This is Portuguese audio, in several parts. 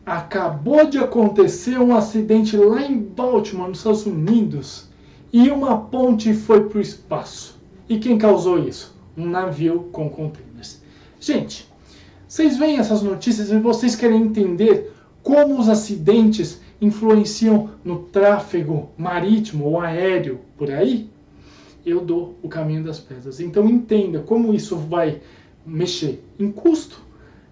Acabou de acontecer um acidente lá em Baltimore, nos Estados Unidos, e uma ponte foi para o espaço. E quem causou isso? Um navio com containers. Gente, vocês veem essas notícias e vocês querem entender como os acidentes influenciam no tráfego marítimo ou aéreo por aí? Eu dou o caminho das pedras. Então entenda como isso vai mexer em custo,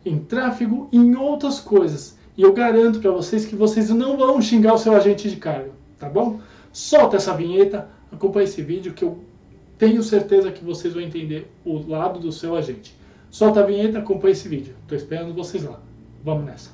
em tráfego e em outras coisas. E eu garanto para vocês que vocês não vão xingar o seu agente de carga, tá bom? Solta essa vinheta, acompanhe esse vídeo que eu tenho certeza que vocês vão entender o lado do seu agente. Solta a vinheta, acompanhe esse vídeo. Estou esperando vocês lá. Vamos nessa.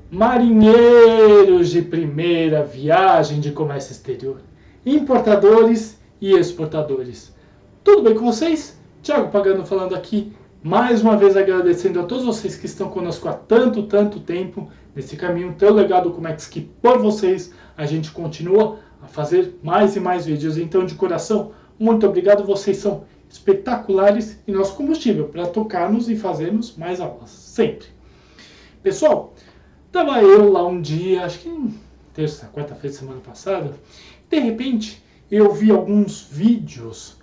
Marinheiros de primeira viagem de comércio exterior, importadores e exportadores. Tudo bem com vocês? Thiago Pagano falando aqui, mais uma vez agradecendo a todos vocês que estão conosco há tanto tempo, nesse caminho tão legal do Comex, que por vocês a gente continua a fazer mais e mais vídeos. Então, de coração, muito obrigado, vocês são espetaculares e nosso combustível para tocarmos e fazermos mais aulas, sempre. Pessoal, estava eu lá um dia, acho que terça, quarta-feira, semana passada, de repente eu vi alguns vídeos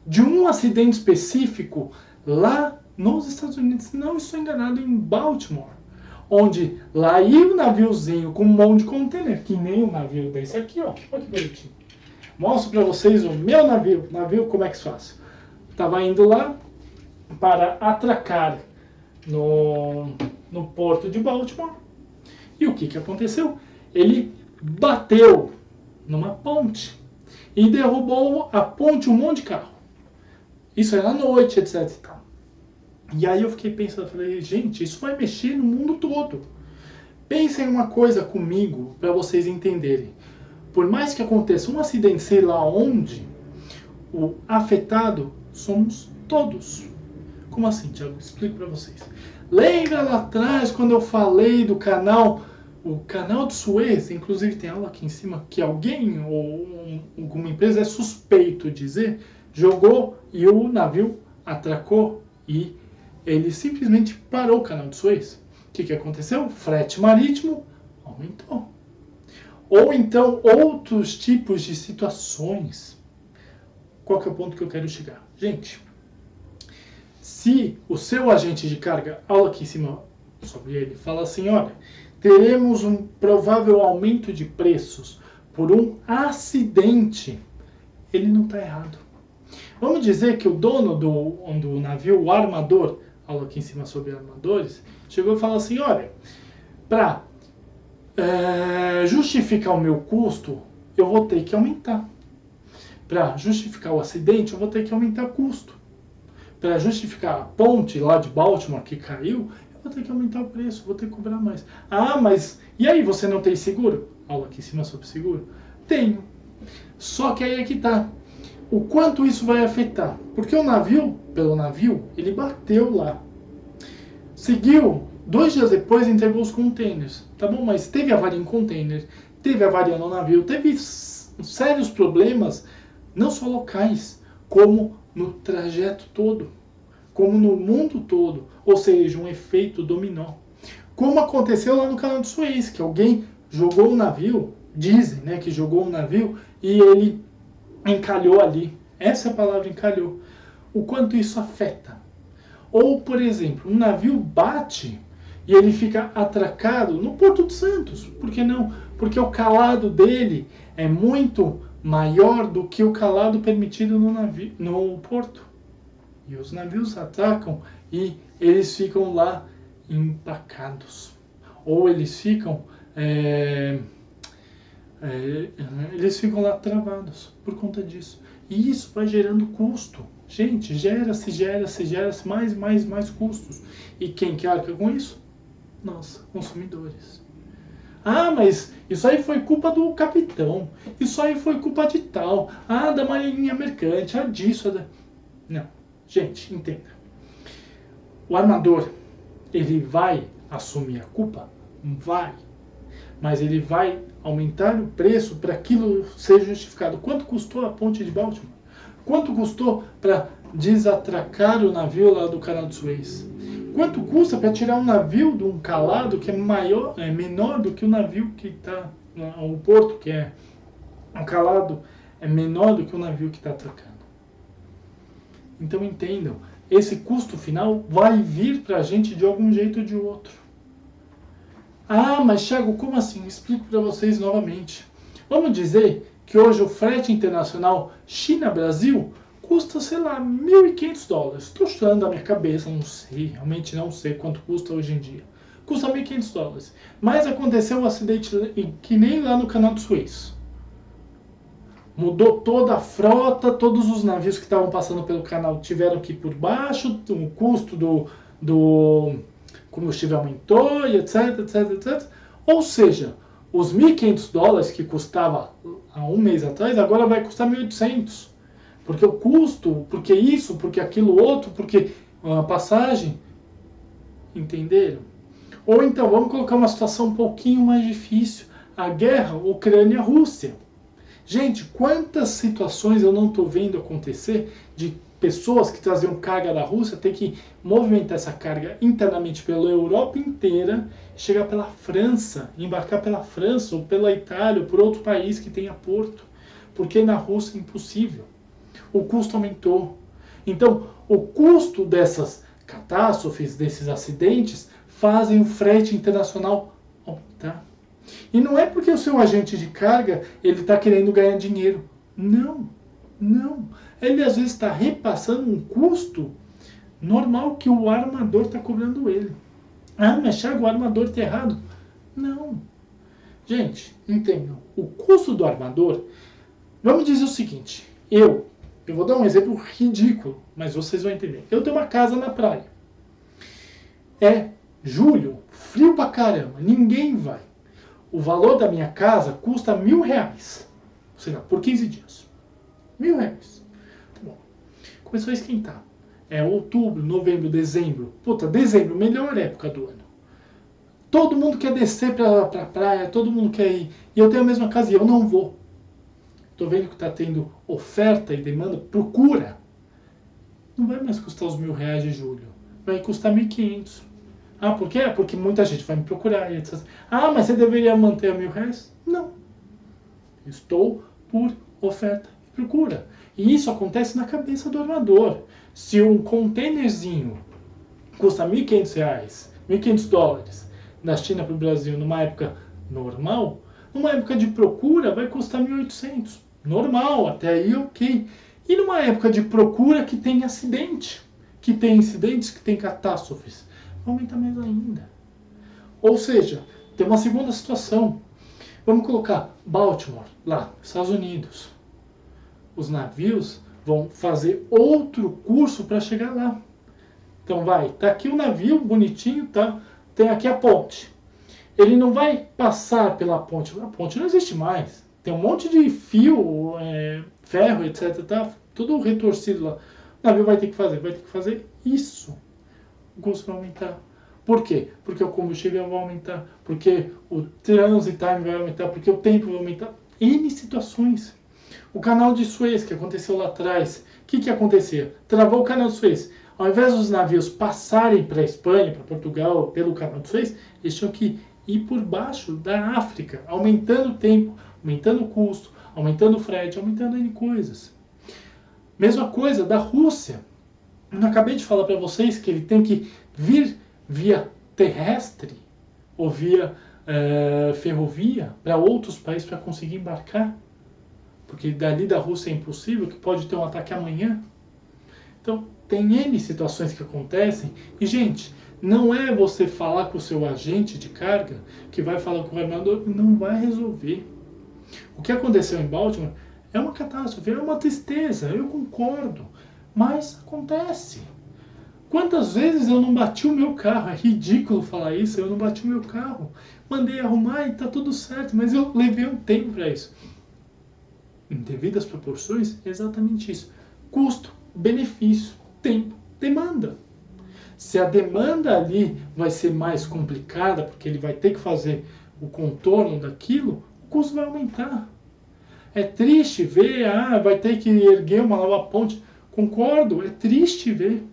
de um acidente específico lá nos Estados Unidos, não estou enganado, em Baltimore, onde lá ia um naviozinho com um monte de container, que nem um navio desse aqui, ó, olha que bonitinho. Mostro para vocês o meu navio como é que se faz. Estava indo lá para atracar no porto de Baltimore. E o que aconteceu? Ele bateu numa ponte e derrubou a ponte um monte de carro. Isso era à noite, etc. E aí eu fiquei pensando, falei, gente, isso vai mexer no mundo todo. Pensem uma coisa comigo para vocês entenderem. Por mais que aconteça um acidente, sei lá onde, o afetado somos todos. Como assim, Thiago? Explico para vocês. Lembra lá atrás quando eu falei do canal, o canal de Suez, inclusive tem aula aqui em cima, que alguém ou alguma empresa é suspeito de dizer, jogou e o navio atracou e ele simplesmente parou o canal de Suez. O que aconteceu? O frete marítimo aumentou. Ou então outros tipos de situações. Qual que é o ponto que eu quero chegar? Gente, se o seu agente de carga, aula aqui em cima sobre ele, fala assim, olha, teremos um provável aumento de preços por um acidente, ele não está errado. Vamos dizer que o dono do navio, o armador, aula aqui em cima sobre armadores, chegou e falou assim, olha, para justificar o meu custo, eu vou ter que aumentar. Para justificar o acidente, eu vou ter que aumentar o custo. Para justificar a ponte lá de Baltimore que caiu, eu vou ter que aumentar o preço, vou ter que cobrar mais. Ah, mas e aí, você não tem seguro? Aula aqui em cima sobre seguro? Tenho. Só que aí é que tá. O quanto isso vai afetar? Porque o navio, pelo navio, ele bateu lá. Seguiu, 2 dias depois entregou os containers. Tá bom, mas teve avaria em container, teve avaria no navio, teve sérios problemas, não só locais, como no trajeto todo, como no mundo todo, ou seja, um efeito dominó. Como aconteceu lá no canal de Suez, que alguém jogou um navio, dizem, né, que jogou um navio e ele encalhou ali. Essa é a palavra, encalhou. O quanto isso afeta. Ou, por exemplo, um navio bate e ele fica atracado no Porto de Santos. Por que não? Porque o calado dele é muito maior do que o calado permitido no porto. E os navios atracam e eles ficam lá empacados. Ou eles ficam lá travados por conta disso. E isso vai gerando custo. Gente, gera-se mais custos. E quem que arca com isso? Nós, consumidores. Ah, mas isso aí foi culpa do capitão. Isso aí foi culpa de tal. Ah, da marinha mercante. Ah, disso. Não. Gente, entenda. O armador, ele vai assumir a culpa? Vai. mas ele vai aumentar o preço para aquilo ser justificado. Quanto custou a ponte de Baltimore? Quanto custou para desatracar o navio lá do Canal de Suez? Quanto custa para tirar um navio de um calado que é menor do que o navio que está o porto, que é um calado, é menor do que o navio que está atracando? Então entendam, esse custo final vai vir para a gente de algum jeito ou de outro. Ah, mas Thiago, como assim? Explico para vocês novamente. Vamos dizer que hoje o frete internacional China-Brasil custa, sei lá, $1.500. Estou chutando da minha cabeça, não sei, realmente não sei quanto custa hoje em dia. Custa $1.500. Mas aconteceu um acidente que nem lá no Canal de Suez. Mudou toda a frota, todos os navios que estavam passando pelo canal tiveram que ir por baixo, o custo do combustível aumentou, e etc, etc, etc. Ou seja, os $1.500 que custava há um mês atrás, agora vai custar 1.800. Porque o custo, porque isso, porque aquilo outro, porque a passagem. Entenderam? Ou então, vamos colocar uma situação um pouquinho mais difícil. A guerra Ucrânia-Rússia. Gente, quantas situações eu não estou vendo acontecer de pessoas que traziam carga da Rússia ter que movimentar essa carga internamente pela Europa inteira, chegar pela França, embarcar pela França ou pela Itália ou por outro país que tenha porto, porque na Rússia é impossível. O custo aumentou. Então, o custo dessas catástrofes, desses acidentes, fazem o frete internacional aumentar. E não é porque o seu agente de carga ele está querendo ganhar dinheiro. Não, não. Ele às vezes está repassando um custo normal que o armador está cobrando ele. Ah, mas Thiago, o armador está errado. Não. Gente, entendam. O custo do armador, vamos dizer o seguinte. Eu vou dar um exemplo ridículo, mas vocês vão entender. Eu tenho uma casa na praia. É julho, frio pra caramba, ninguém vai. O valor da minha casa custa R$1.000, ou seja, por 15 dias. R$1.000. Bom, começou a esquentar. É outubro, novembro, dezembro. Puta, dezembro, melhor época do ano. Todo mundo quer descer pra praia, todo mundo quer ir. E eu tenho a mesma casa e eu não vou. Tô vendo que tá tendo oferta e demanda, procura. Não vai mais custar os R$1.000 de julho. Vai custar 1.500. Ah, por quê? Porque muita gente vai me procurar. Etc. Ah, mas você deveria manter a R$1.000? Não. Estou por oferta e procura. E isso acontece na cabeça do armador. Se um containerzinho custa R$1.500, $1.500 da China para o Brasil numa época normal, numa época de procura vai custar 1.800. Normal, até aí ok. E numa época de procura que tem acidente, que tem incidentes, que tem catástrofes, aumenta mais ainda. Ou seja, tem uma segunda situação. Vamos colocar Baltimore, lá, Estados Unidos. Os navios vão fazer outro curso para chegar lá. Então tá aqui o navio bonitinho, tá? Tem aqui a ponte. Ele não vai passar pela ponte. A ponte não existe mais. Tem um monte de fio, ferro, etc. Tá tudo retorcido lá. O navio vai ter que fazer isso. O custo vai aumentar. Por quê? Porque o combustível vai aumentar. Porque o transit time vai aumentar. Porque o tempo vai aumentar. N situações. O canal de Suez, que aconteceu lá atrás. O que acontecia? Travou o canal de Suez. Ao invés dos navios passarem para a Espanha, para Portugal, pelo canal de Suez, eles tinham que ir por baixo da África, aumentando o tempo, aumentando o custo, aumentando o frete, aumentando N coisas. Mesma coisa da Rússia. Eu acabei de falar para vocês que ele tem que vir via terrestre ou via ferrovia para outros países para conseguir embarcar. Porque dali da Rússia é impossível, que pode ter um ataque amanhã. Então, tem N situações que acontecem. E, gente, não é você falar com o seu agente de carga que vai falar com o armador, não vai resolver. O que aconteceu em Baltimore é uma catástrofe, é uma tristeza, eu concordo. Mas acontece. Quantas vezes eu não bati o meu carro? É ridículo falar isso, eu não bati o meu carro. Mandei arrumar e tá tudo certo, mas eu levei um tempo para isso. Em devidas proporções, é exatamente isso. Custo, benefício, tempo, demanda. Se a demanda ali vai ser mais complicada, porque ele vai ter que fazer o contorno daquilo, o custo vai aumentar. É triste ver, vai ter que erguer uma nova ponte. Concordo, é triste ver.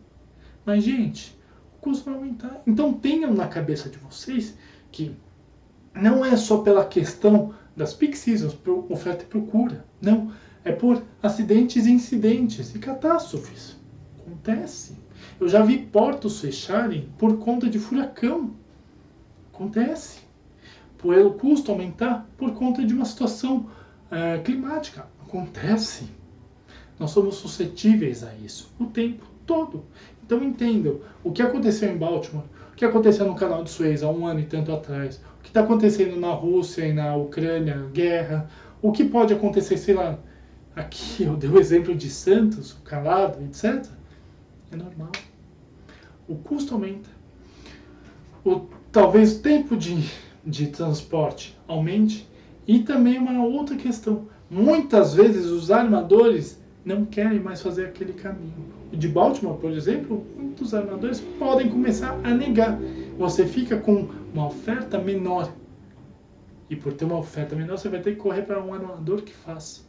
Mas, gente, o custo vai aumentar. Então tenham na cabeça de vocês que não é só pela questão das peak seasons, por oferta e procura. Não, é por acidentes e incidentes e catástrofes. Acontece. Eu já vi portos fecharem por conta de furacão. Acontece. Pelo custo aumentar por conta de uma situação climática. Acontece. Nós somos suscetíveis a isso o tempo todo. Então entendam o que aconteceu em Baltimore, o que aconteceu no canal de Suez há 1 ano e tanto atrás, o que está acontecendo na Rússia e na Ucrânia, guerra, o que pode acontecer, sei lá, aqui eu dei o exemplo de Santos, o calado, etc. É normal. O custo aumenta. Talvez o tempo de transporte aumente. E também uma outra questão. Muitas vezes os armadores não querem mais fazer aquele caminho. O de Baltimore, por exemplo, muitos armadores podem começar a negar. Você fica com uma oferta menor. E por ter uma oferta menor, você vai ter que correr para um armador que faça.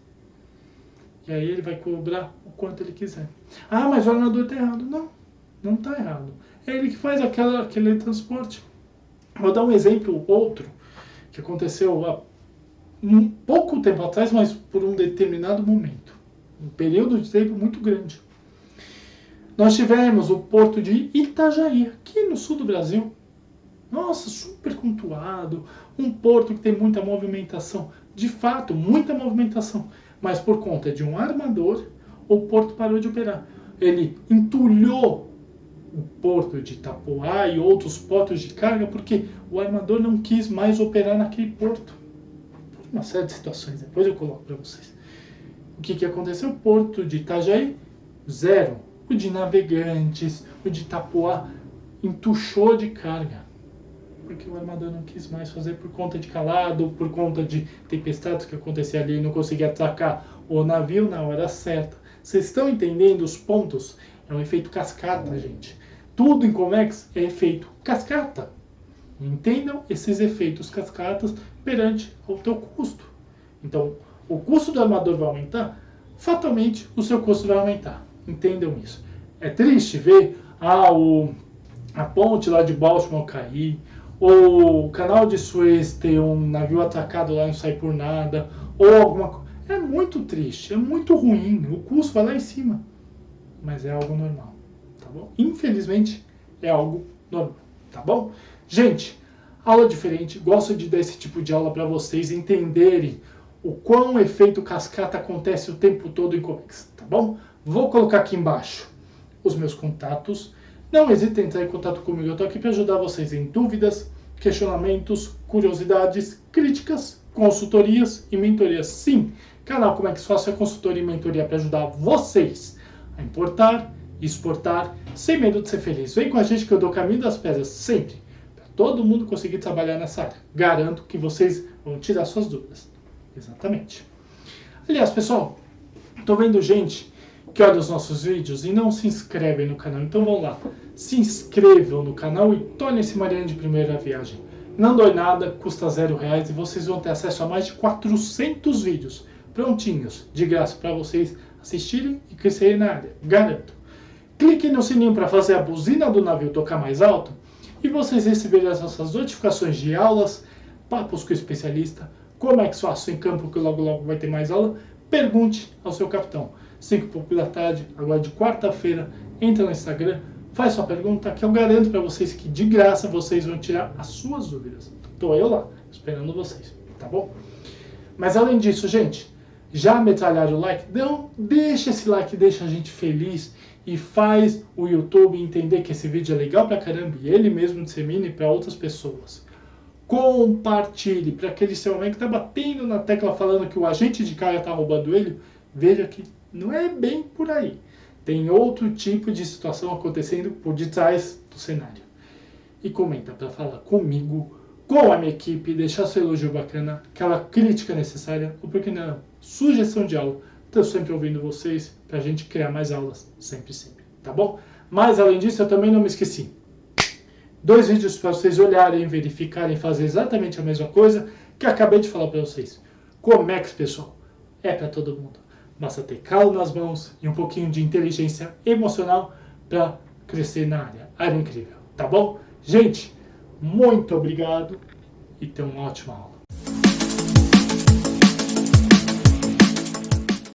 E aí ele vai cobrar o quanto ele quiser. Mas o armador está errado. Não, não está errado. É ele que faz aquele transporte. Vou dar um exemplo outro que aconteceu há um pouco tempo atrás, mas por um determinado momento. Um período de tempo muito grande. Nós tivemos o porto de Itajaí, aqui no sul do Brasil. Nossa, super pontuado. Um porto que tem muita movimentação. De fato, muita movimentação. Mas por conta de um armador, o porto parou de operar. Ele entulhou o porto de Itapoá e outros portos de carga porque o armador não quis mais operar naquele porto. Por uma série de situações, depois eu coloco para vocês. O que aconteceu? O porto de Itajaí, zero. O de Navegantes, o de Itapoá, entuchou de carga. Porque o armador não quis mais fazer por conta de calado, por conta de tempestades que acontecia ali e não conseguia atracar o navio na hora certa. Vocês estão entendendo os pontos? É um efeito cascata, gente. Tudo em Comex é efeito cascata. Entendam esses efeitos cascatas perante o teu custo. Então, o custo do armador vai aumentar, fatalmente o seu custo vai aumentar. Entendam isso. É triste ver a ponte lá de Baltimore cair, ou o canal de Suez ter um navio atracado lá e não sair por nada, ou alguma coisa. É muito triste, é muito ruim, o custo vai lá em cima. Mas é algo normal, tá bom? Infelizmente, é algo normal, tá bom? Gente, aula diferente, gosto de dar esse tipo de aula para vocês entenderem o quão o efeito cascata acontece o tempo todo em Comex, tá bom? Vou colocar aqui embaixo os meus contatos. Não hesitem em entrar em contato comigo, eu estou aqui para ajudar vocês em dúvidas, questionamentos, curiosidades, críticas, consultorias e mentorias. Sim, canal Comex Fácil é consultoria e mentoria para ajudar vocês a importar e exportar sem medo de ser feliz. Vem com a gente que eu dou o caminho das pedras sempre, para todo mundo conseguir trabalhar nessa área. Garanto que vocês vão tirar suas dúvidas. Exatamente. Aliás, pessoal, estou vendo gente que olha os nossos vídeos e não se inscrevem no canal. Então vamos lá, se inscrevam no canal e tornem-se Mariana de Primeira Viagem. Não dói nada, custa R$0 e vocês vão ter acesso a mais de 400 vídeos prontinhos, de graça para vocês assistirem e crescerem na área. Garanto. Cliquem no sininho para fazer a buzina do navio tocar mais alto e vocês receberem as nossas notificações de aulas, papos com o especialista, Comex Fácil em campo, que logo logo vai ter mais aula. Pergunte ao seu capitão. 5 da tarde, agora de quarta-feira, entra no Instagram, faz sua pergunta, que eu garanto para vocês que de graça vocês vão tirar as suas dúvidas. Estou eu lá, esperando vocês, tá bom? Mas além disso, gente, já metralharam o like? Não, deixa esse like, deixa a gente feliz e faz o YouTube entender que esse vídeo é legal pra caramba e ele mesmo dissemine para outras pessoas. Compartilhe para aquele seu amigo que está batendo na tecla falando que o agente de carga está roubando ele. Veja que não é bem por aí. Tem outro tipo de situação acontecendo por detrás do cenário. E comenta para falar comigo, com a minha equipe, deixar seu elogio bacana, aquela crítica necessária, ou por que não, sugestão de aula. Estou sempre ouvindo vocês para a gente criar mais aulas, sempre, sempre. Tá bom? Mas além disso, eu também não me esqueci 2 vídeos para vocês olharem, verificarem, fazer exatamente a mesma coisa que eu acabei de falar para vocês. Comex, pessoal, é para todo mundo. Basta ter calo nas mãos e um pouquinho de inteligência emocional para crescer na área incrível, tá bom? Gente, muito obrigado e tenham uma ótima aula.